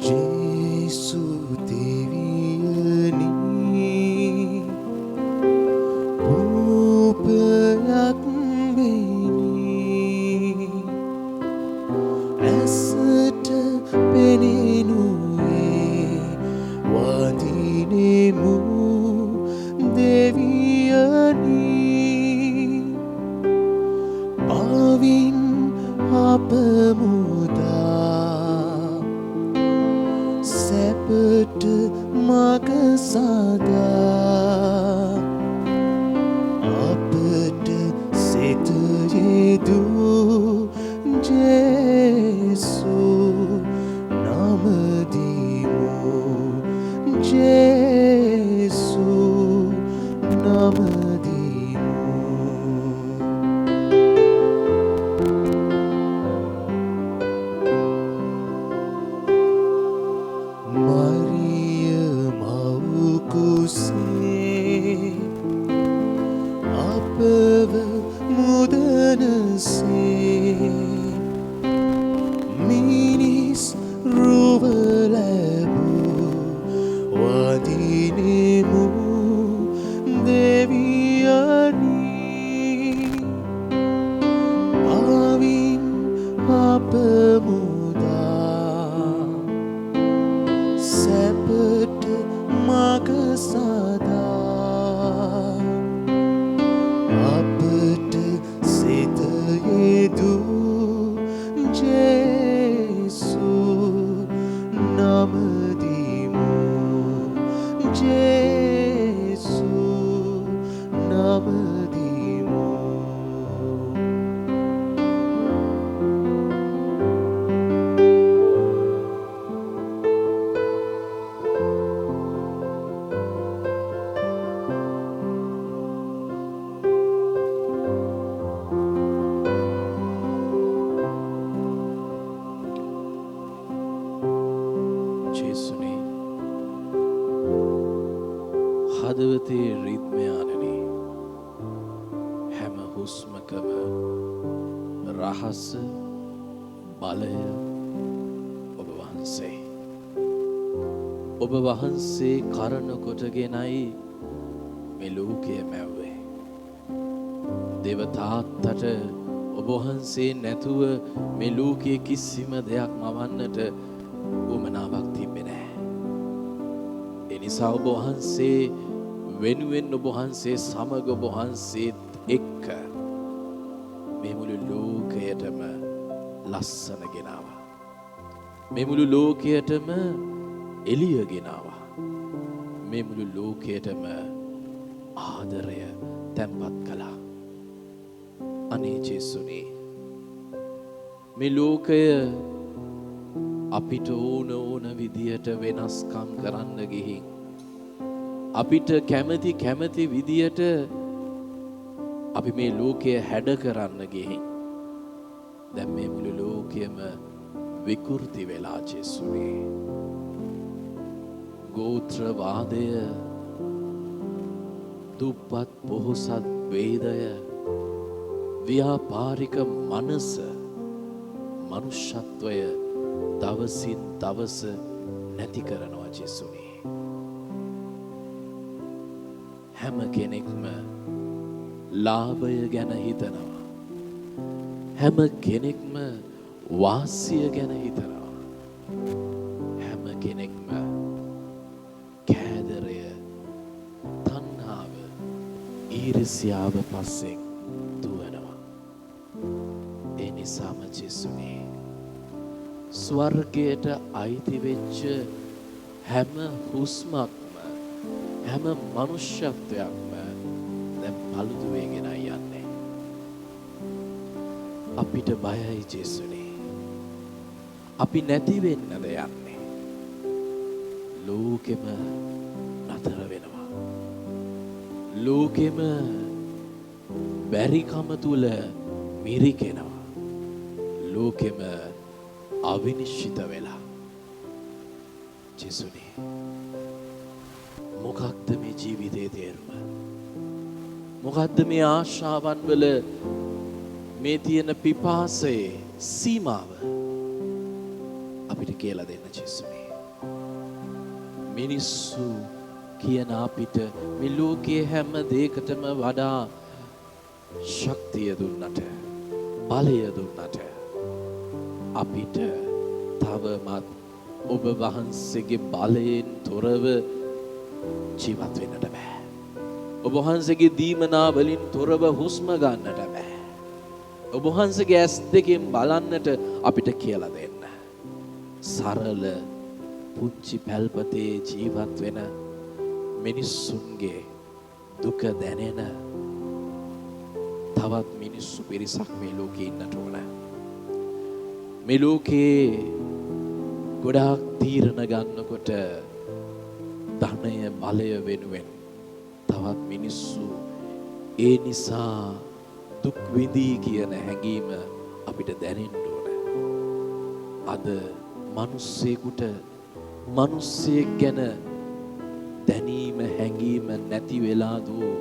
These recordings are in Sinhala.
ජේසු දෙවියනි රූපයක් වෙනි ඇසට පෙනෙනුයේ වඳිනෙමු දෙවියනි පවින් අප මුදා සැපට මග සදා අපට සිත යෙදූ ජේසු නමදිමු ජේසු නමදිමු මරිය මව් කුසේ අපව මුදනසේ මිනිස් රුව ලැබූ වඳිනෙමු දෙවියනි පවින් අප මුදා සැපට මග සදා අපට සිත යෙදූ ජේසු නමදිමු ජේසු නමදිමු ජේසුනේ හදවතේ රිද්මයානනේ හැම හුස්මකම රහස බලය ඔබ වහන්සේ ඔබ වහන්සේ කරන කොටගෙනයි මේ ලෝකය මැව්වේ දෙවතාත්තට ඔබ වහන්සේ නැතුව මේ ලෝකයේ කිසිම දෙයක් මවන්නට උමනාවක් තිබෙන්නේ නැහැ. ඒ නිසා ඔබ වහන්සේ වෙනුවෙන් ඔබ වහන්සේ සමග ඔබ වහන්සේත් එක්ක මේ මුළු ලෝකයටම ලස්සන ගෙනාවා. මේ මුළු ලෝකයටම එළිය ගෙනාවා. මේ මුළු ලෝකයටම ආදරය තැන්පත් කළා. අනේ ජේසුනේ මේ ලෝකය අපිට ඕන විදියට වෙනස්කම් කරන්න ගිහින් අපිට කැමති විදියට අපි මේ ලෝකය හැඩ කරන්න ගිහින් දැන් මේ මුළු ලෝකයම විකෘති වෙලා ජේසුනේ ගෝත්‍රවාදය දුප්පත් පොහොසත් වේදය ව්‍යාපාරික මනස මනුෂ්‍යත්වය දවසින් දවස නැති කරනවා ජේසුනේ හැම කෙනෙක්ම ලාභය ගැන හිතනවා හැම කෙනෙක්ම වාසිය ගැන හිතනවා හැම කෙනෙක්ම කෑදරය තණ්හාව ඊර්ෂ්‍යාව පස්සෙන් දුවනවා ඒ නිසාම ජේසුනේ ස්වර්ගයට අයිති වෙච්ච හැම හුස්මක්ම හැම මනුෂ්‍යත්වයක්ම දැන් paludu වෙගෙනයි යන්නේ. අපිට බයයි ජේසුනේ. අපි නැති වෙන්නද යන්නේ. ලෝකෙම නතර වෙනවා. ලෝකෙම බැරිකම තුල මිරිකෙනවා. ලෝකෙම අවිනිශ්චිත වෙලා ජේසුනේ මොකක්ද මේ ජීවිතයේ තේරුම මොකක්ද මේ ආශාවන් වල මේ තියෙන පිපාසයේ සීමාව අපිට කියලා දෙන්න ජේසුනේ මිනිස්සු කියන අපිට මේ ලෝකයේ හැම දෙයකටම වඩා ශක්තිය දුන්නට බලය දුන්නට අපිට තවමත් ඔබ වහන්සේගේ බලයෙන් තොරව ජීවත් වෙන්නට බෑ. ඔබ වහන්සේගේ දීමනා වලින් තොරව හුස්ම ගන්නට බෑ. ඔබ වහන්සේගේ ඇස් දෙකෙන් බලන්නට අපිට කියලා දෙන්න. සරල පුංචි පැල්පතේ ජීවත් වෙන මිනිස්සුන්ගේ දුක දැනෙන තවත් මිනිස්සු පිරිසක් මේ ලෝකේ ඉන්නට ඕන. මේ ලෝකේ ගොඩාක් තීරණ ගන්නකොට ධනය බලය වෙනුවෙන් තවත් මිනිස්සු ඒ නිසා දුක් විඳී කියන හැඟීම අපිට දැනෙන්න ඕන. අද මිනිස්සෙකුට මිනිස්සෙක් ගැන දැනීම හැඟීම නැති වෙලා දෝ.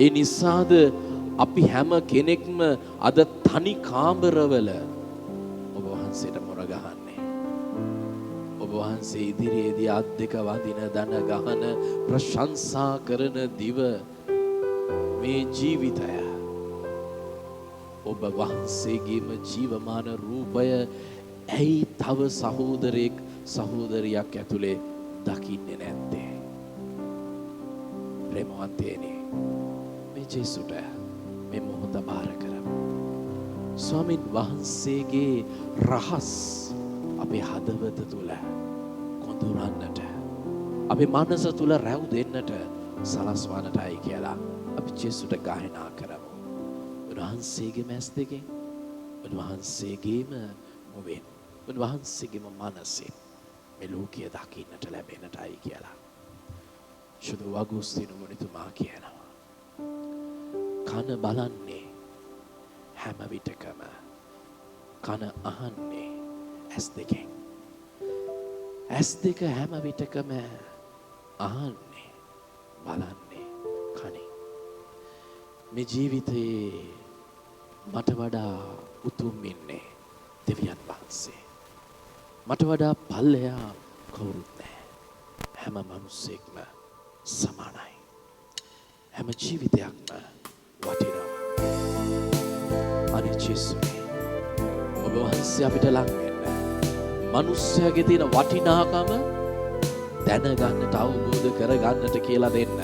ඒ නිසාද අපි හැම කෙනෙක්ම අද තනි කාමරවල ඔබ වහන්සේට මොර ගහන්නේ. ඔබ වහන්සේ ඉදිරියේදී අත් දෙක වදින දන ගහන ප්‍රශංසා කරන දිව මේ ජීවිතය ඔබ වහන්සේගේම ජීවමාන රූපය ඇයි තව සහෝදරයෙක් සහෝදරියක් ඇතුලේ දකින්නේ නැත්තේ? ප්‍රේමවන්තයනි, මේ ජේසුට මේ මොහොත බාර කරමු. ස්වාමීන් වහන්සේගේ රහස් අපේ හදවත තුල කොඳුරන්නට, අපේ මනස තුල රැව් දෙන්නට සලස්වන්නටයි කියලා අපි ජේසුට ගායනා කරමු. උන්වහන්සේගේ මැස් දෙකෙන්, උන්වහන්සේගේම මුවෙන්, උන්වහන්සේගේම මනසෙන් මේ ලෝකය දකින්නට ලැබෙනටයි කියලා. සුදු අගුස්තින මුනිතුමා කියනවා. කන බලන්නේ හැම විටකම, කන අහන්නේ ඇස් දෙකෙන්. ඇස් දෙක හැම විටකම අහන්නේ බලන්නේ කනින්. මේ ජීවිතේ මට වඩා උතුම් ඉන්නේ දෙවියන් වහන්සේ. මට වඩා පල්ලෙහා කවුරුත් නැහැ. හැම මිනිසෙක්ම සමානයි. හැම ජීවිතයක්ම වටිනවා. අනේ ජේසුනේ, ඔබ වහන්සේ අපිට ලං වෙන්න. මිනිස්යාගේ තියෙන වටිනාකම දැනගන්නට, අවබෝධ කරගන්නට කියලා දෙන්න.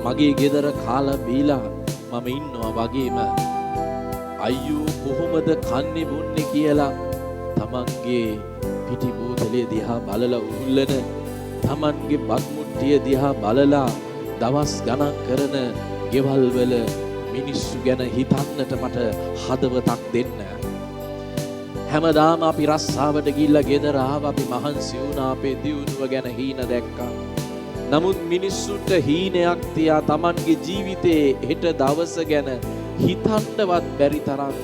මගේ ගෙදර කාලා බීලා මම ඉන්නවා වගේම අයියෝ කොහොමද කන්නේ බොන්නේ කියලා තමන්ගේ පිටි බෝතලේ දිහා බලලා උහුල්ලන, තමන්ගේ බත් මුට්ටිය දිහා බලලා දවස් ගණන් කරන ගෙවල් වල මිනිස්සු ගැන හිතන්නට මට හදවතක් දෙන්න. හැමදාම අපි රස්සාවට ගිහිල්ලා ගෙදර ආව, අපි මහන්සි වුණා, අපේ දියුණුව ගැන හීන දැක්කා. නමුත් මිනිස්සුන්ට හීනයක් තියා තමන්ගේ ජීවිතේ හෙට දවස ගැන හිතන්නවත් බැරි තරම්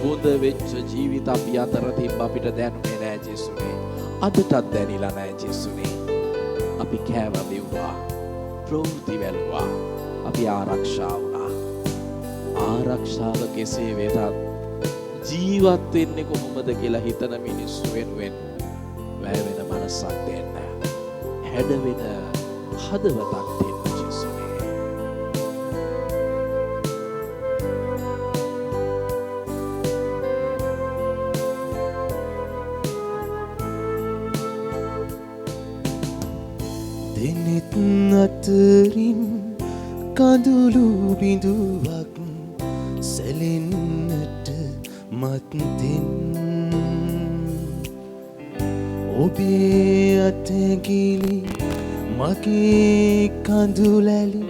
බොඳ වෙච්ච ජීවිත අපි අතර තිබ්බ අපිට දැනුනේ නෑ ජේසුනේ. අදටත් දැනිලා නෑ ජේසුනේ. අපි කෑවා බිව්වා, ප්‍රවෘත්ති වැළුවා, අපි ආරක්ෂා වුණා. ආරක්ෂාව කෙසේ වෙතත් ජීවත් වෙන්නේ කොහොමද කියලා හිතන මිනිස්සු වෙනුවෙන් වැය වෙන මනසක් දෙන්න, හැඩ වෙන හදවතක් දෙන්න ජේසුනේ. දෙනෙත් අතරින් කඳුළු බිඳුවක් සැලෙන්නට මත්තෙන් ඔබේ අතගිලි මගේ කඳුලැලි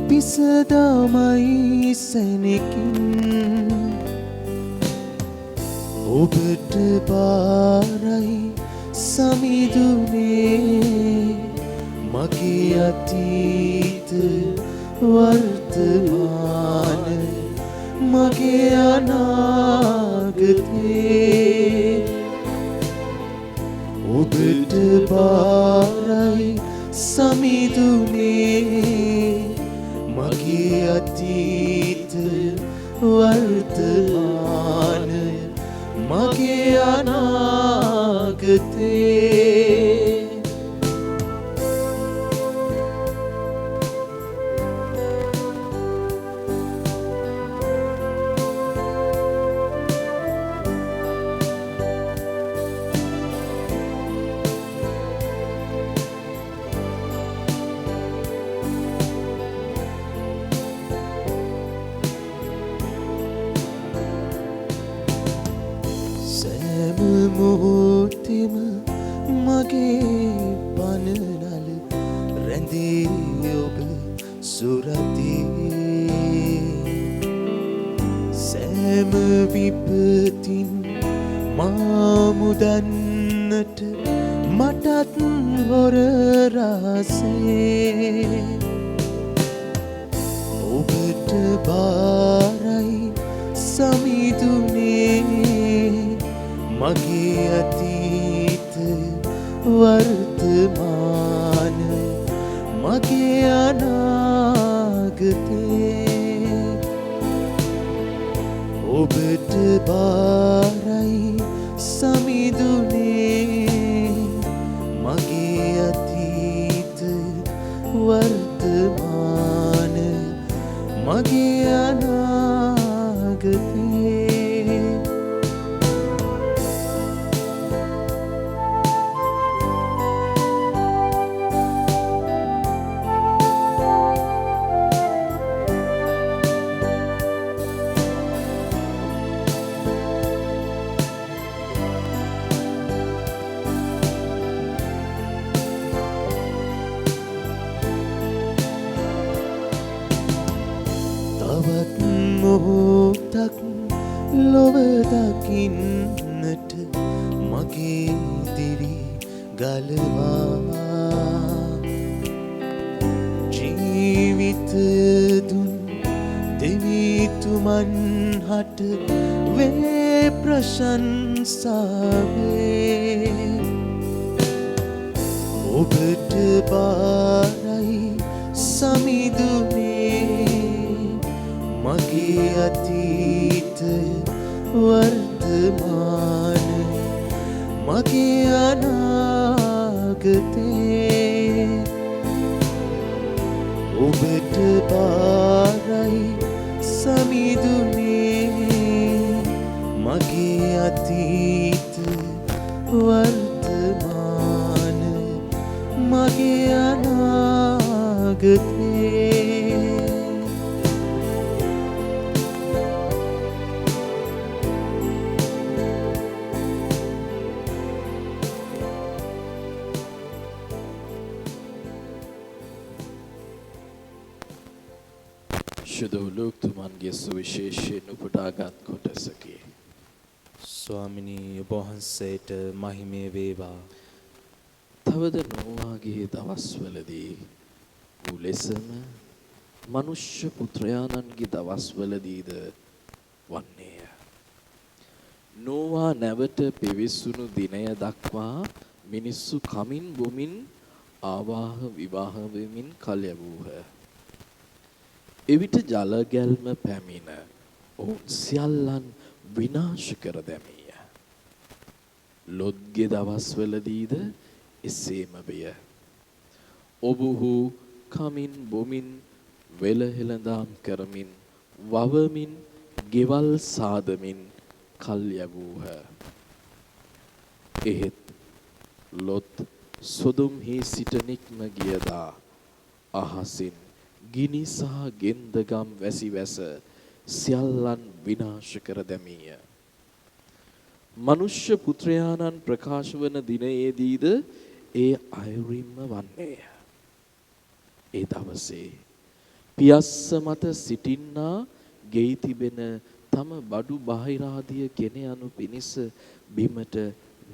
පිසදාමයි සැනකින් ඔබට බාරයි සමිඳුනේ මගේ අතීත වර්තමාන මගේ අනාගතේ ඔබට බාරයි සමිඳුනේ මගේ අතීත වර්තමාන මගේ අනාගතේ මගේ පනනල රැඳේ ඔබ සුරතේ සෑම විපතින් මාමුදන්නට මටත් හොර රාසේ ඔබට බාරයි සමිඳුනේ මගේ අතීත වර්තමාන මගේ අනාගතේ ඔබට බාරයි සමිඳුනේ මගේ අතීත වර්තමාන මගේ අනාගතේ තවත් මොහොතක් ලොව දකින්නට මගේ දිවි ගලවා ජීවිත දුන් දෙවිතුමන් හට වේ ප්‍රශංසාවේ ඔබට බාරයි සමිඳුනේ මගේ අතීත වර්තමාන මගේ අනාගතේ ඔබට බාරයි සමිඳුනේ මගේ අතීත වර්තමාන මගේ අනාගතේ ශුද්ධලෝකතුමන්ගේ සුවිශේෂයෙන් උපුටාගත් කොටසකි. ස්වාමිනී ඔබ වහන්සේට මහිමය වේවා. තවද නොවාගේ දවස්වලදී වූ ලෙසම මනුෂ්‍ය පුත්‍රයාණන්ගේ දවස්වලදීද වන්නේය. නොවා නැවත පිවිසුණු දිනය දක්වා මිනිස්සු කමින් බොමින් ආවාහ විවාහ වෙමින් කල් යවූහ. එවිට ජල ගැල්ම පැමිණ ඔවුන් සියල්ලන් විනාශ කර දැමීය. ලොත්ගේ දවස්වලදීද එසේම විය. ඔවුහු කමින් බොමින් වෙලහෙළඳාම් කරමින් වවමින් ගෙවල් සාදමින් කල් යවූහ. එහෙත් ලොත් සොදොම්හි සිට නික්ම ගියදා අහසින් ගිනි සහ ගෙන්දගම් වැසි වැස සියල්ලන් විනාශ කර දැමීය. මනුෂ්‍ය පුත්‍රයාණන් ප්‍රකාශ වන දිනයේදීද ඒ අයුරින්ම වන්නේය. ඒ දවසේ පියස්ස මත සිටින්නා ගෙයි තිබෙන තම බඩු බාහිරාදිය ගෙන යනු පිණිස බිමට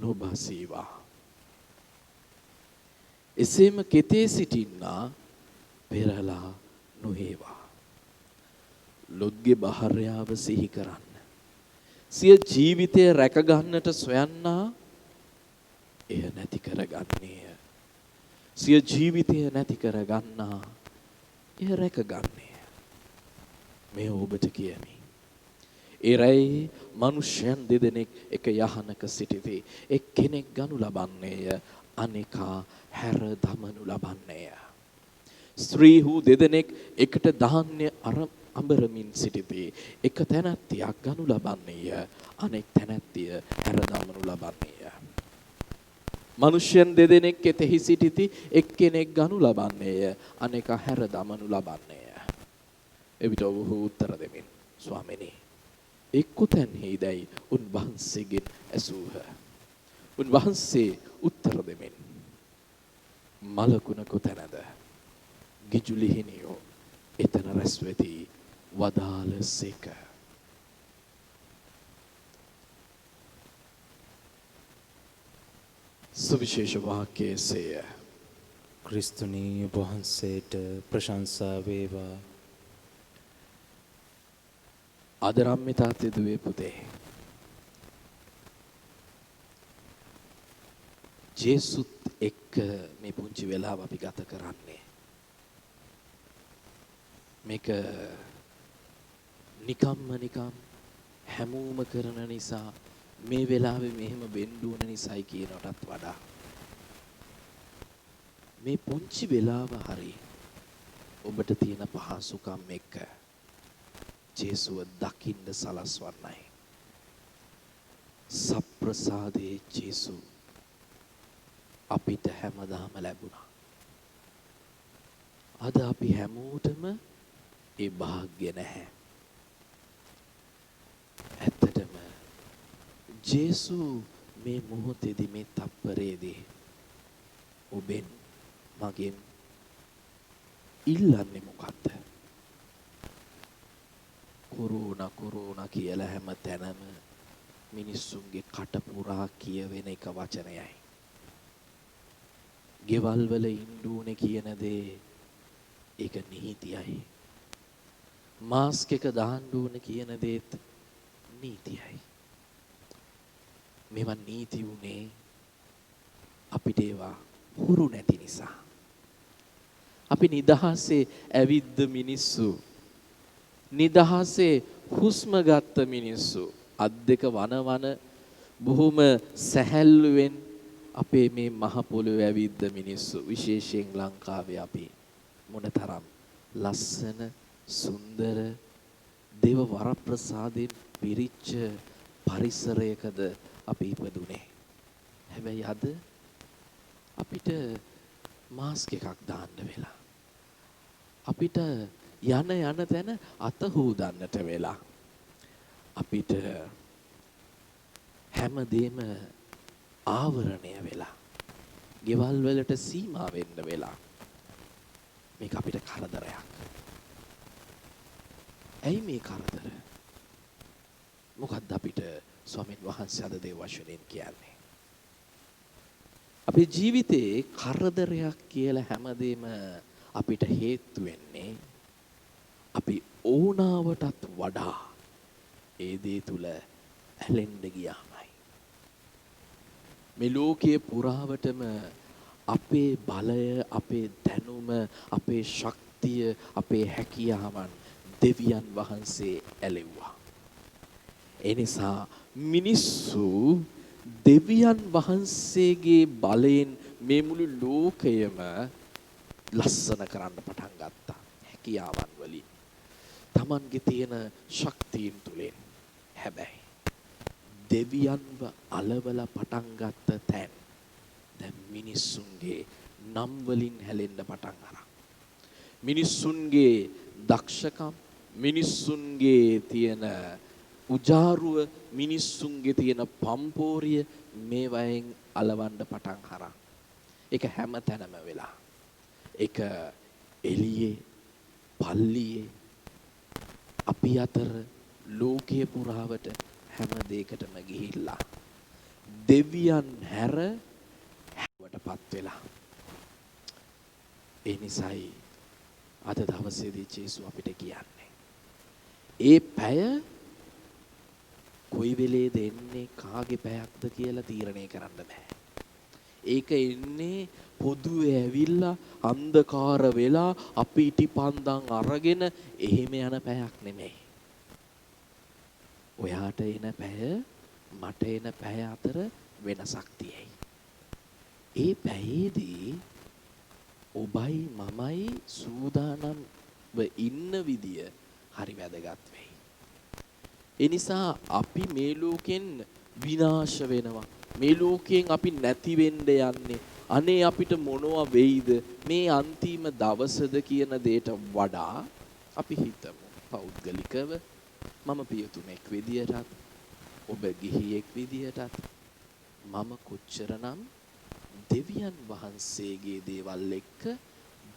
නොබසීවා. එසේම කෙතේ සිටින්නා පෙරලා නොහේවා. ලොත්ගේ බහර්යාව සිහි කරන්න. සිය ජීවිතය රැක ගන්නට සොයන්නා එය නැති කරගන්නේය. සිය ජීවිතය නැති කරගන්නා එය රැකගන්නේය. මේ ඔබට කියමි. ඒ රැයි මනුෂ්‍යයන් දෙදෙනෙක් එක යහනක සිටිති. එක්කෙනෙක් ගනු ලබන්නේය, අනෙකා හැර දමනු ලබන්නේය. ස්ත්‍රීහු දෙදෙනෙක් එකට ධාන්‍ය අඹරමින් සිටිති. එක තැනැත්තියක් ගනු ලබන්නේය, අනෙක් තැනැත්තිය හැර දමනු ලබන්නේය. මනුෂ්‍යයන් දෙදෙනෙක් එතෙහි සිටිති. එක්කෙනෙක් ගනු ලබන්නේය, අනෙකා හැර දමනු ලබන්නේය. එවිට ඔවුහු උත්තර දෙමින්, ස්වාමිනී, එක් කොතැන්හිදැයි උන්වහන්සේගෙන් ඇසූහ. උන්වහන්සේ උත්තර දෙමින්, මලකුණ කොතැනද ගිජුලිහිනියෝ එතන රැස් වෙති වදාළසේක. සුවිශේෂ වාක්‍යයේසේය. ක්‍රිස්තුනී ඔබ වහන්සේට ප්‍රශංසා වේවා. ආදරම්මිතා තෙදුවේ පුතේ. ජේසුත් එක්ක මේ පුංචි වෙලාව අපි ගත කරන්නේ. මේක නිකම් හැමෝම කරන නිසා මේ වෙලාවේ මෙහෙම වෙන්න ඕන නිසායි කියනටත් වඩා මේ පුංචි වෙලාව හරි ඔබට තියෙන පහසුකම් එක්ක ජේසුව දකින්න සලස්වන්නයි. සප්‍රසාදේ ජේසු අපිට හැමදාම ලැබුණා. අද අපි හැමෝටම ඒ වාග්ය නැහැ. ඇත්තටම ජේසු මේ මොහොතේදී මේ තප්පරේදී ඔබෙන් මගෙන් ඉල්ලන්නේ මොකද්ද? කොරෝනා කියලා හැම තැනම මිනිස්සුන්ගේ කට පුරා කියවෙන එක වචනයයි. ගෙවල් වල ඉන්න ඕනේ කියන දේ ඒක නීතියයි. මාස්ක් එක දාන්න ඕනේ කියන දේත් නීතියයි. මේවා නීති උනේ අපිට ඒවා හුරු නැති නිසා. අපි නිදහසේ ඇවිද්ද මිනිස්සු, නිදහසේ හුස්ම ගත්ත මිනිස්සු, අත් දෙක වන බොහොම සැහැල්ලුවෙන් අපේ මේ මහ පොළොවේ ඇවිද්ද මිනිස්සු, විශේෂයෙන් ලංකාවේ අපි මොනතරම් ලස්සන සුන්දර දේව වරප්‍රසාදයෙන් පිරිච්ච පරිසරයකද අපි ඉපදුනේ. හැබැයි අද අපිට මාස්ක් එකක් දාන්න වෙලා. අපිට යන තැන අත හොදන්නට වෙලා. අපිට හැමදේම ආවරණය වෙලා. ගෙවල් වලට සීමා වෙන්න වෙලා. මේක අපිට කරදරයක්. ඇයි මේ කරදර? මොකද්ද අපිට ස්වාමීන් වහන්සේ අද දේව වචනයෙන් කියන්නේ? අපේ ජීවිතේ කරදරයක් කියලා හැමදේම අපිට හේතු වෙන්නේ අපි ඕනාවටත් වඩා ඒ දේ තුල ඇලෙන්න ගියාමයි. මේ ලෝකයේ පුරාවටම අපේ බලය, අපේ දැනුම, අපේ ශක්තිය, අපේ හැකියාවන් දෙවියන් වහන්සේ ඇලෙව්වා. ඒ නිසා මිනිස්සු දෙවියන් වහන්සේගේ බලයෙන් මේ මුළු ලෝකයම ලස්සන කරන්න පටන් ගත්තා. හැකියාවන් වලින්, Tamanගේ තියෙන ශක්තියින් තුලින්. හැබැයි දෙවියන්ව අලවලා පටන් ගත්ත තැන් දැන් මිනිස්සුන්ගේ නම් වලින් හැලෙන්න පටන් අරන්. මිනිස්සුන්ගේ දක්ෂකම්, මිනිස්සුන්ගේ තියෙන උජාරුව, මිනිස්සුන්ගේ තියෙන පම්පෝරිය මේ වයින් අලවන්න පටන් අරන්. ඒක හැම තැනම වෙලා. ඒක එළියේ, පල්ලියේ, අපි අතර, ලෝකයේ පුරාවට හැම දෙයකටම ගිහිල්ලා දෙවියන් හැර හැවටපත් වෙලා. ඒ නිසායි අද දවසේදී ජේසු අපිට කියන්නේ ඒ පැය කොයි වෙලේද එන්නේ, කාගේ පැයක්ද කියලා තීරණය කරන්න බෑ. ඒක එන්නේ පොදුවේ ඇවිල්ලා අන්ධකාර වෙලා අපි ඉටිපන්දම් අරගෙන එහෙම යන පැයක් නෙමෙයි. ඔයාට එන පැය මට එන පැය අතර වෙනසක් තියෙයි. ඒ පැයේදී ඔබයි මමයි සූදානම්ව ඉන්න විදිය හරි වැදගත් වෙයි. ඒ නිසා අපි මේ ලෝකෙන් විනාශ වෙනවා. මේ ලෝකයෙන් අපි නැති වෙන්න යන්නේ. අනේ අපිට මොනවා වෙයිද මේ අන්තිම දවසද කියන දෙයට වඩා අපි හිතමු පෞද්ගලිකව මම පියතුමෙක් විදියටත් ඔබ ගිහියෙක් විදියටත් මම කොච්චරනම් දෙවියන් වහන්සේගේ දේවල් එක්ක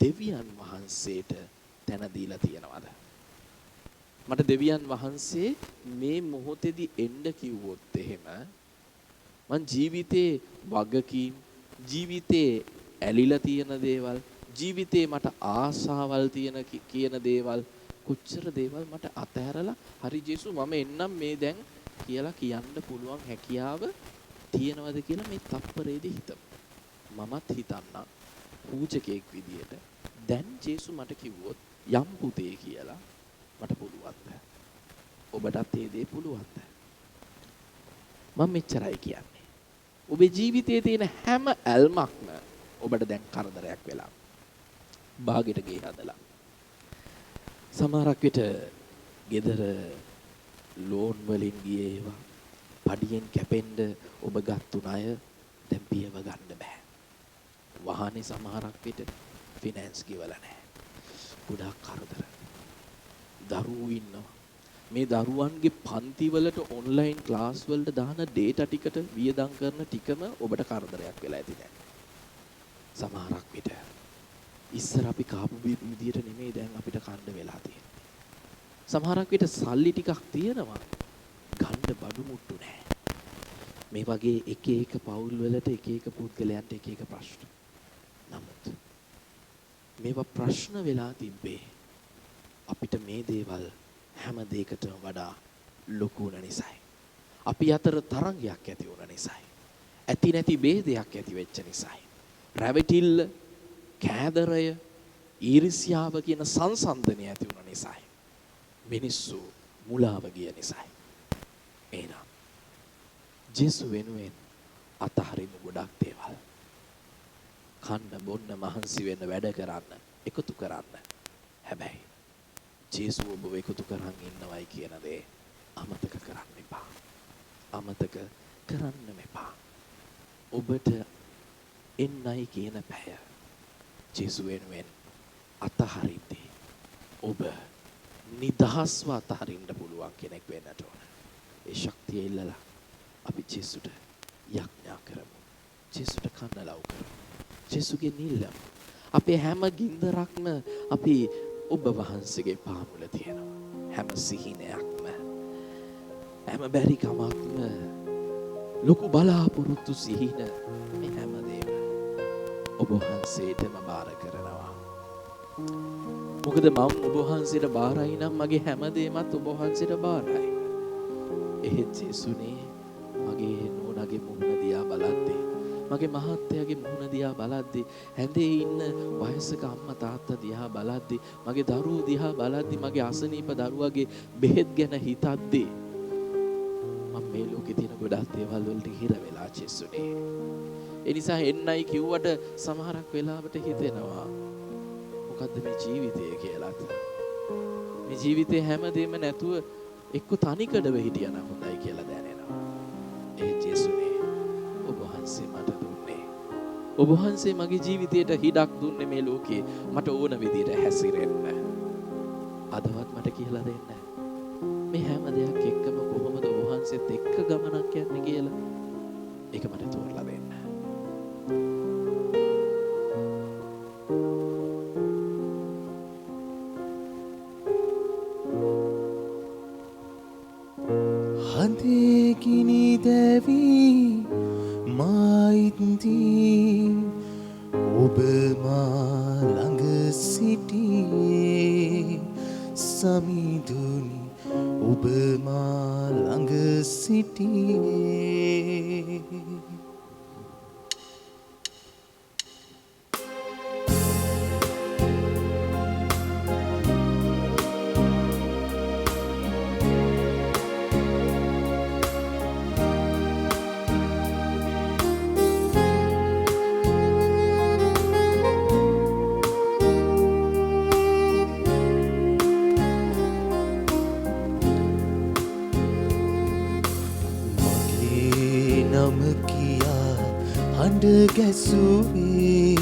දෙවියන් වහන්සේට තැන දීලා තියෙනවද? මට දෙවියන් වහන්සේ මේ මොහොතේදී එන්න කිව්වොත් එහෙම මං ජීවිතේ වගකීම්, ජීවිතේ ඇලිලා තියෙන දේවල්, ජීවිතේ මට ආසාවල් තියෙන කියන දේවල්, කොච්චර දේවල් මට අතහැරලා හරි ජේසු මම එන්නම් මේ දැන් කියලා කියන්න පුළුවන් හැකියාව තියෙනවද කියලා මේ තප්පරේදී හිතමු. මමත් හිතන්නම් පූජකයෙක් විදියට දැන් ජේසු මට කිව්වොත් යම් පුතේ කියලා මට පුළුවන්ද? ඔබටත් ඒ දේ පුළුවන්ද? මම මෙච්චරයි කියන්නේ. ඔබේ ජීවිතයේ තියෙන හැම ඇල්මක්ම ඔබට දැන් කරදරයක් වෙලා. බාගෙට ගේ හදලා. සමහරක් විට ගෙදර ලෝන් වලින් ගියේ ඒවා පඩියෙන් කැපෙන්න ඔබ ගත්තු ණය දැන් පියව ගන්න බෑ. වාහනේ සමහරක් විට ෆිනෑන්ස් ගෙවලා නැහැ. ගොඩාක් කරදර. දරුවෝ ඉන්නවා. මේ දරුවන්ගේ පන්ති වලට ඔන්ලයින් ක්ලාස් වලට දාන ඩේටා ටිකට වියදම් කරන ටිකම ඔබට කරදරයක් වෙලා ඇති දැන්. සමහරක් විට ඉස්සර අපි කාපු විදියට නෙමෙයි දැන් අපිට කන්න වෙලා තියෙන්නේ. සමහරක් විට සල්ලි ටිකක් තියෙනවා ගන්න බඩු මුට්ටු නැහැ. මේ වගේ එක එක පවුල් වලට එක එක පුද්ගලයන්ට එක එක ප්‍රශ්න. නමුත් මේවා ප්‍රශ්න වෙලා තිබ්බේ අපිට මේ දේවල් හැම දෙයකටම වඩා ලොකු වුණ නිසායි. අපි අතර තරංගයක් ඇති වුණ නිසායි. ඇති නැති ભેදයක් ඇති වෙච්ච නිසායි. රැවටිල්ල, කෑදරය, ඊර්ෂ්‍යාව කියන සංසන්දනය ඇති වුණ නිසායි. මිනිස්සු මුලාව ගිය නිසායි. එහෙනම් ජේසු වෙනුවෙන් අතහරින්න ගොඩක් දේවල්. කන්න බොන්න මහන්සි වෙන්න වැඩ කරන්න එකතු කරන්න. හැබැයි ජේසු ඔබ එකතු කරන් ඉන්නවයි කියන දේ අමතක කරන්න එපා. අමතක කරන්න එපා. ඔබට එන්නයි කියන පැය ජේසු වෙනුවෙන් අතහරිද්දී ඔබ නිදහස්ව අතහරින්න පුළුවන් කෙනෙක් වෙන්නට ඕන. ඒ ශක්තිය ඉල්ලලා අපි ජේසුට යාඥා කරමු. ජේසුට කන්නලව් කරමු. ජේසුගේ නිල්ලම අපේ හැම ගින්දරක්ම අපි ඔබ වහන්සේගේ පාමුල තියෙනවා. හැම සිහිනයක්ම, හැම බැරිකමක්ම, ලොකු බලාපොරොත්තු සිහින මේ හැමදේම ඔබ වහන්සේටම බාර කරනවා. මොකද මම ඔබ වහන්සේට බාරයි නම් මගේ හැමදේමත් ඔබ වහන්සේට බාරයි. එහෙත් ජේසුනේ මගේ නෝනාගේ මුහුණ දිහා බලද්දී, මගේ මහත්තයාගේ මුහුණ දිහා බලද්දී, ඇඳේ ඉන්න වයසක අම්මා තාත්තා දිහා බලද්දී, මගේ දරුවෝ දිහා බලද්දී, මගේ අසනීප දරුවගේ බෙහෙත් ගැන හිතද්දී මම මේ ලෝකේ තියෙන ගොඩක් දේවල් වලට හිර වෙලා ජේසුනේ. ඒ නිසා එන්නයි කිව්වට සමහරක් වෙලාවට හිතෙනවා මොකද්ද මේ ජීවිතය කියලාත්. මේ ජීවිතේ හැමදේම නැතුව එක්ක තනිකඩව හිටියනම් හොඳයි කියලා දැනෙනවා. ඒ ජේසුනේ ඔබ වහන්සේ මට දුන්නේ. ඔබ වහන්සේ මගේ ජීවිතයට හිඩක් දුන්නේ මේ ලෝකේ මට ඕන විදිහට හැසිරෙන්න. අදවත් මට කියලා දෙන්න. මේ හැම දෙයක් එක්කම කොහොමද ඔබ වහන්සේත් එක්ක ගමනක් යන්නේ කියලා. ඒක මට තෝරලා දෙන්න. හදේ කිනි දැවි මායිත්දී ඔබ මා ළඟ සිටියේ සමිඳුනි ඔබ මා ළඟ සිටියේ. හඬ ගැසුවේ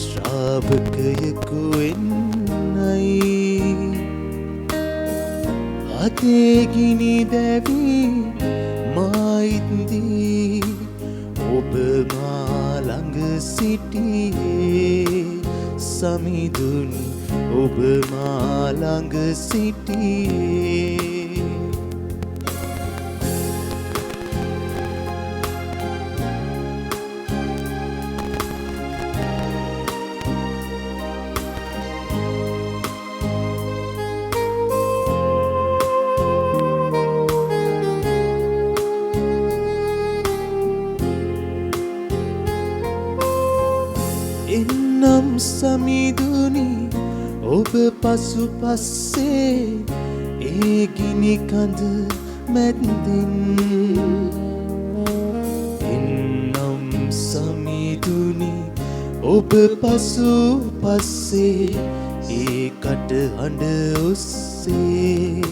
ශ්‍රාවකයෙකු වෙන්නයි. අතේ ගිනි දැවි මායිත්දී ඔබ මා ළඟ සිටියේ සමිඳුනි ඔබ මා ළඟ සිටියේ එන්නම් සමිඳුනි ඔබ පසු පස්සේ ඒ ගිනි කඳ මැදින් එන්නම් සමිඳුනි ඔබ පසු පස්සේ ඒ කටහඬ ඔස්සේ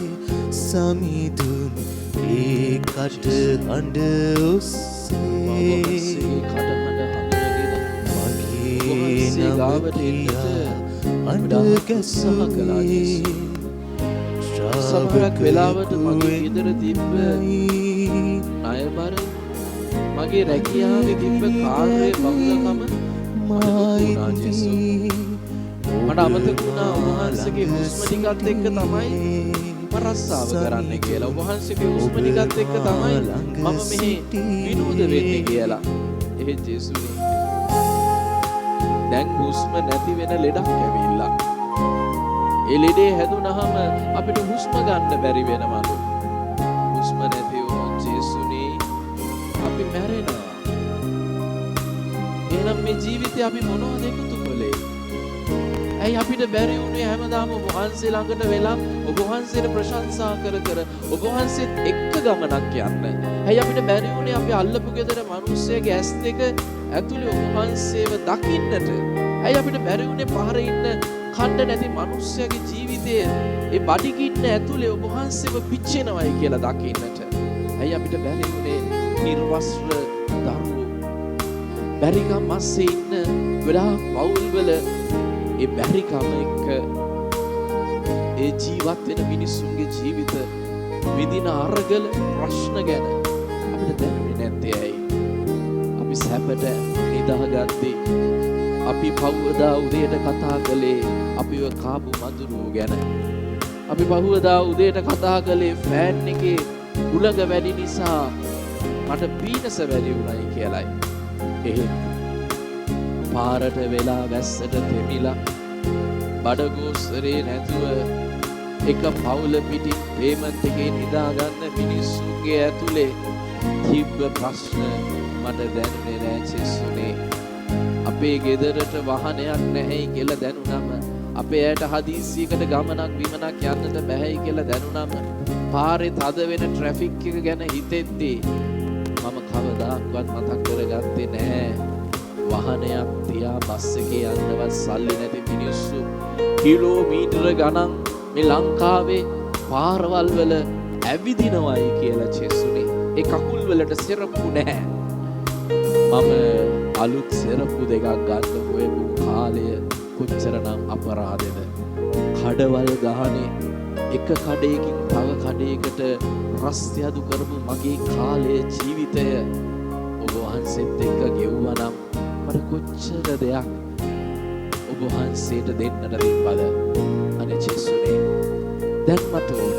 සමිඳුනි ඒ කටහඬ ඔස්සේ ගාවට එන්නට උත්සාහ කළා යේසුස්. සමහරක් වෙලාවට මගේ ගෙදර තිබ්බ ණයබර මගේ රැකියාවේ තිබ්බ කාර්යයේ බහුලකම මට අමතක වුණා ඔබ වහන්සේගේ හුස්ම ටිකත් එක්ක තමයි පරස්සාව කරන්නේ කියලා. ඔබ වහන්සේගේ හුස්ම ටිකත් එක්ක තමයි මම මෙහි විනෝද වෙන්නේ කියලා. එහෙත් යේසුනේ දැන් හුස්ම නැති වෙන ලෙඩක් ඇවිල්ලා. ඒ ලෙඩේ හැදුනහම අපිට හුස්ම ගන්න බැරි වෙනවලු. හුස්ම නැති වුණොත් ජේසුනේ අපි මැරෙනවා. එහෙනම් මේ ජීවිතේ අපි මොනවද එකතු කළේ? ඇයි අපිට බැරි වුණේ හැමදාම ඔබ වහන්සේ ළඟට වෙලා ඔබ වහන්සේට ප්‍රශංසා කර කර ඔබ වහන්සේත් එක්ක ගමනක් යන්න? ඇයි අපිට බැරි වුණේ අපි අල්ලපු ගෙදර මිනිස්සෙගේ ඇස් දෙක ඇතුලේ ඔබ වහන්සේව දකින්නට? ඇයි අපිට බැරි වුණේ පහර ඉන්න කණ්ඩ නැති මිනිස්සයාගේ ජීවිතයේ ඒ බඩගින්න ඇතුලේ ඔබ වහන්සේව පිච්චෙනවයි කියලා දකින්නට? ඇයි අපිට බැරි වුණේ නිර්වස්ත්‍ර දරුවෝ බැරිකම් අස්සේ ඉන්න ගොඩාක් පවුල්වල ඒ බැරිකම එක්ක ඒ ජීවත් වෙන මිනිස්සුන්ගේ ජීවිත විඳින අරගල ප්‍රශ්න ගැන අපිට දැනුනේ නැත්තේ ඇයි? අපි සැපට නිදාගත්තේ අපි පහුවදා උදේට කතා කළේ අපිව කාපු මදුරුව ගැන. අපි පහුවදා උදේට කතා කළේ ෆෑන් එකේ උලඟ වැඩි නිසා මට පීනස වැඩි වුණයි කියලයි. එහෙත් පාරට වෙලා වැස්සට තෙමිලා බඩගෝස්තරේ නැතුව එක පවුල පිටින් පේමන්ට් එකේ නිදාගන්න මිනිස්සුන්ගේ ඇතුලේ තිබ්බ ප්‍රශ්න මට දැනුනේ නෑ ජේසුනේ. අපේ ගෙදරට වාහනයක් නැහැයි කියලා දැනුනම අපේ ඇයට හදිස්සියකට ගමනක් විමනක් යන්නට බැහැයි කියලා දැනුනම පාරේ තද වෙන ට්‍රැෆික් එක ගැන හිතෙද්දී මම කවදාක්වත් මතක් කරගත්තේ නැහැ වාහනයක් තියා බස් එකේ යන්නවත් සල්ලි නැති මිනිස්සු කිලෝමීටර ගණන් මේ ලංකාවේ පාරවල් වල ඇවිදිනවයි කියලා ජේසුනේ. ඒ කකුල් වලට සෙරප්පු නැහැ. මම අලුත් සෙරප්පු දෙකක් ගන්න හොයපු කාලය කොච්චරනම් අපරාධද? කඩවල් ගහනේ එක කඩේකින් තව කඩේකට රස්තියදු කරපු මගේ කාලය ජීවිතය ඔබ වහන්සේත් එක්ක ගෙවුවා නම් මට කොච්චර දෙයක් ඔබ වහන්සේට දෙන්නට තිබ්බද? අනේ ජේසුනේ දැන් මට ඕන.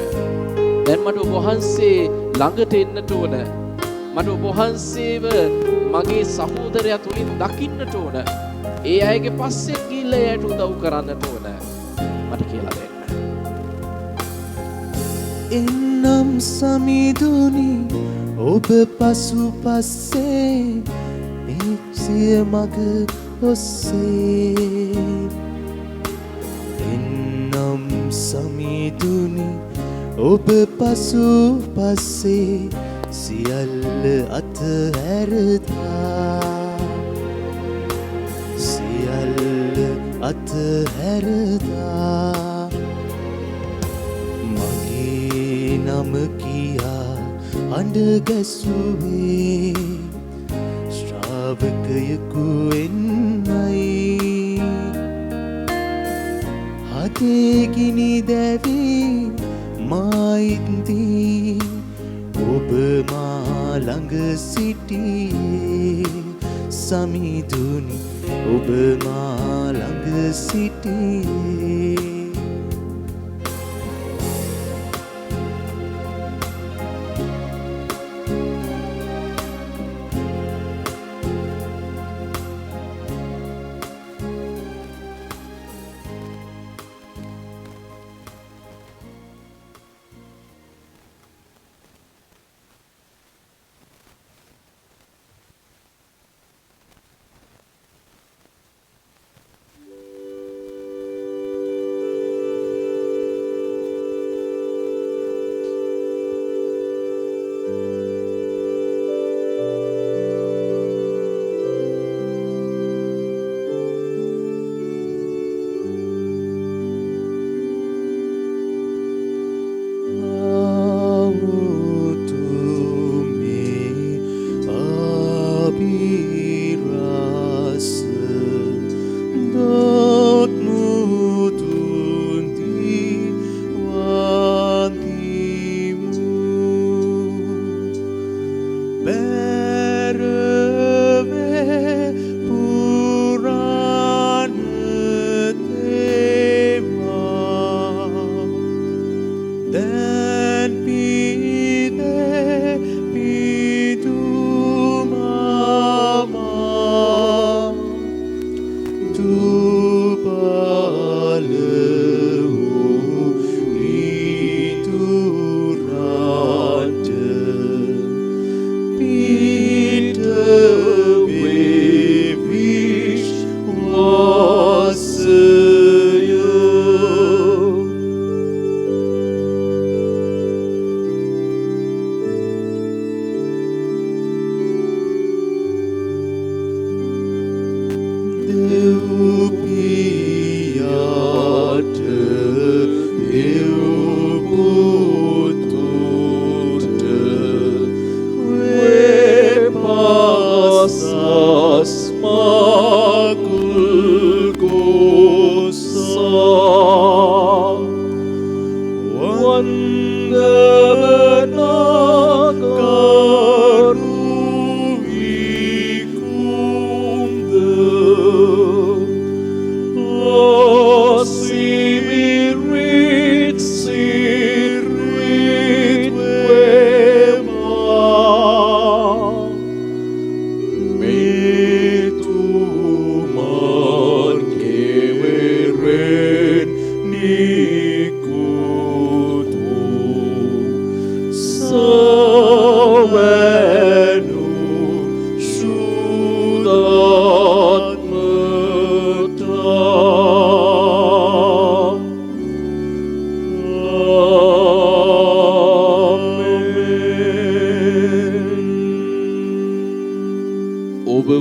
දැන් මට ඔබ වහන්සේ ළඟට එන්නට ඕන. මට ඔබ වහන්සේව මගේ සහෝදරයා තුලින් දකින්නට ඕන. ඒ අයගේ පස්සෙන් ගිහිල්ලා එයාට උදව් කරන්නට ඕන. මට කියලා දෙන්න. එන්නම් සමිඳුනි ඔබ පසු පස්සේ සිය මග ඔස්සේ එන්නම් සමිඳුනි ඔබ පසු පස්සේ සියල්ල අතහැරදා සියල්ල අතහැරදා මගේ නම කියා හඬ ගැසුවේ ශ්‍රාවකයෙකු වෙන්නයි හදේ ගිනි දැවී මා ඉද්දී ඔබ මා ළඟ සිටියේ සමිඳුනි ඔබ මා ළඟ සිටියේ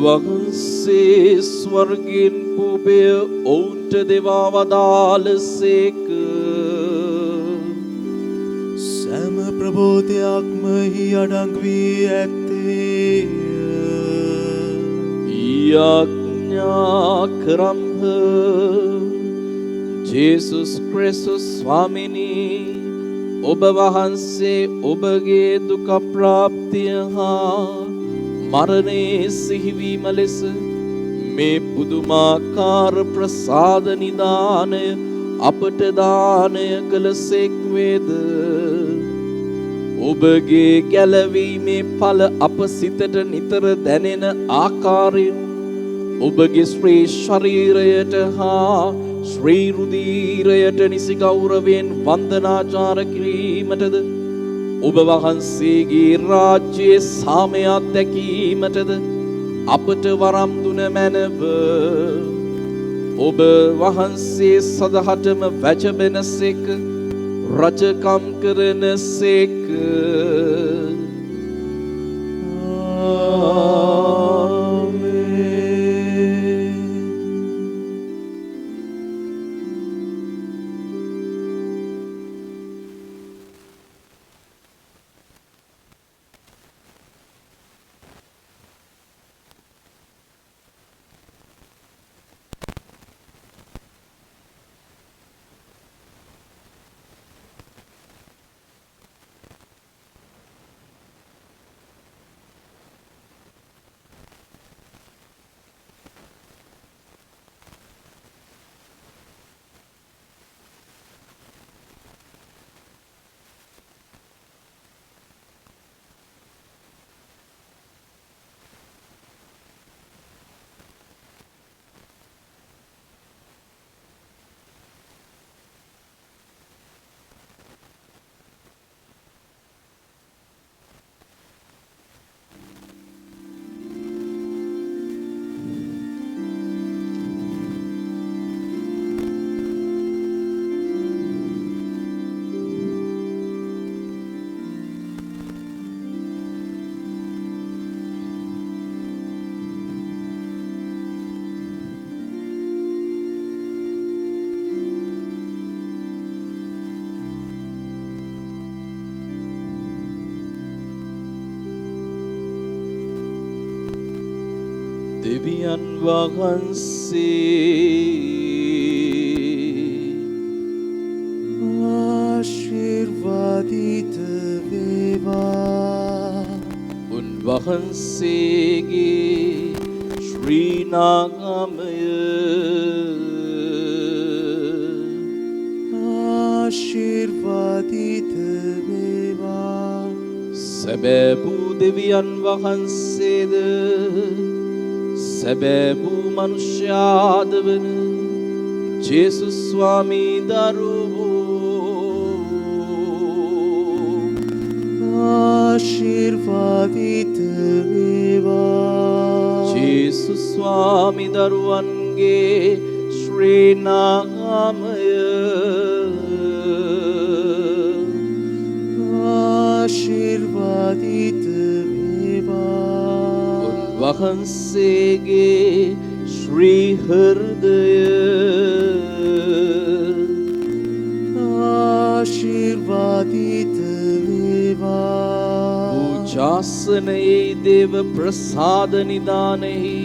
වහන්සේ ස්වර්ගයෙන් පුබය ඔවුන්ට දෙවා වදාළසේක. සෑම ප්‍රබෝධයක්ම හි අඩංගු වී ඇත්තේය. යාඥා කරම්හ. ජේසුස් ක්‍රිස්තුස් ස්වාමිනි, ඔබ වහන්සේ ඔබගේ දුක ප්‍රාප්තිය හා මරණයේ සිහිවීම ලෙස මේ පුදුමාකාර ප්‍රසාද නිදානය අපට දානය කළසේක් වේද. ඔබගේ ගැලවීමේ ඵල අප සිතට නිතර දැනෙන ආකාරයෙන් ඔබගේ ශ්‍රී ශරීරයට හා ශ්‍රී රුධීරයට නිසි ගෞරවයෙන් වන්දනාචාර කිරීමටද ඔබ වහන්සේගේ රාජ්‍යයේ සාමය අත්දැකීමටද අපට වරම් දුන මැනව. ඔබ වහන්සේ සදහටම වැජබෙනසේක, රජකම් කරනසේක. දෙවියන් වහන්සේ ආශිර්වාදිත වේවා. උන්වහන්සේගේ ශ්‍රී නාමය ආශිර්වාදිත වේවා. සැබෑ වූ දෙවියන් වහන්සේද සැබෑ වූ මනුෂ්‍යාද වන ජේසුස් ස්වාමී දරුවෝ ආශිර්වාදිත වේවා. ජේසුස් ස්වාමී දරුවන්ගේ ශ්‍රී නාමය ආශිර්වාදිත වේවා. උන්වහන්සේගේ ශ්‍රී හෘදය ආශිර්වාදිත වේවා. පූජාසනයේ දේව ප්‍රසාද නිදානෙහි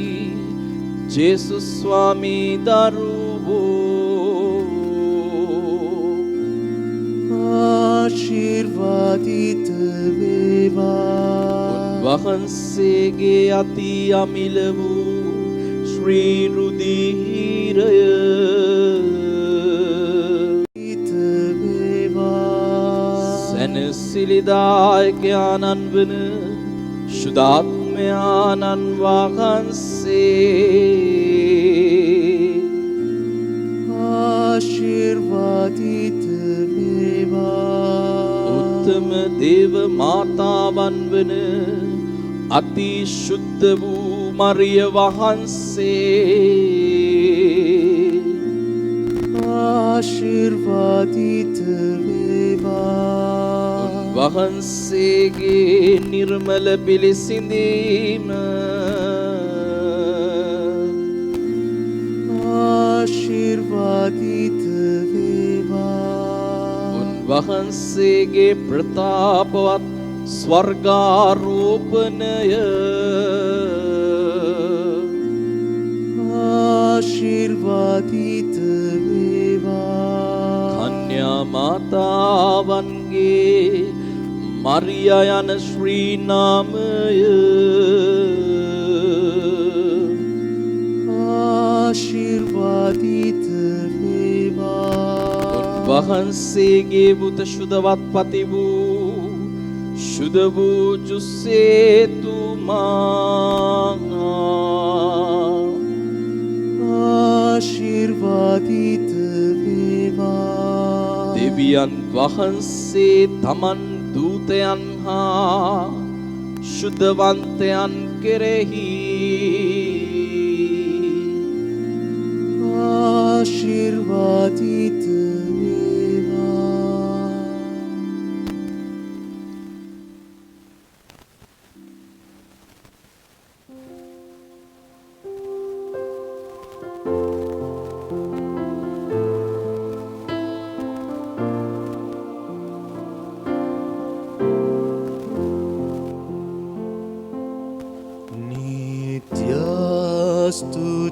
ජේසුස් ස්වාමී දරුවෝ ආශිර්වාදිත වේවා. උන්වහන්සේගේ අති අමිල වූ ශ්‍රී රුධිරය සැනසිලිදායකයාණන් වන ශුද්ධාත්මයාණන් වහන්සේ ආශිර්වාදිත වේවා. උත්තම දේව මාතාවන් වන අති ශුද්ධ වූ මරිය වහන්සේ ආශිර්වාදිත වේවා. වහන්සේගේ නිර්මල පිළිසිඳීම ආශිර්වාදිත වේවා. උන්වහන්සේගේ ප්‍රතාපවත් ස්වර්ගාරෝපණය ආශිර්වාදිත වේවා. කන්‍යා මාතාවන්ගේ මරියා යන ශ්‍රී නාමය ආශිර්වාදිත වේවා. උන්වහන්සේගේ බුත ශුද්ධවත් පති වූ ශුද්ධ වූ ජුස්සේතුමා ආශිර්වාදිත වේවා. දෙවියන් වහන්සේ තමන් දූතයන් හා ශුද්ධවන්තයන් කෙරෙහි ආශිර්වාදිත වේවා.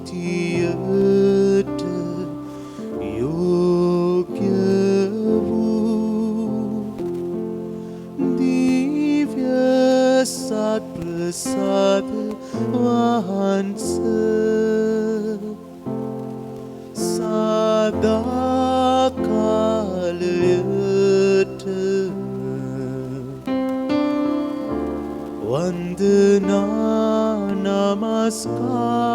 ස්තුතියට යෝග්‍ය වූ දිව්‍ය සත්ප්‍රසාද වහන්ස සදාකාලයට වන්දනා නමස්කාර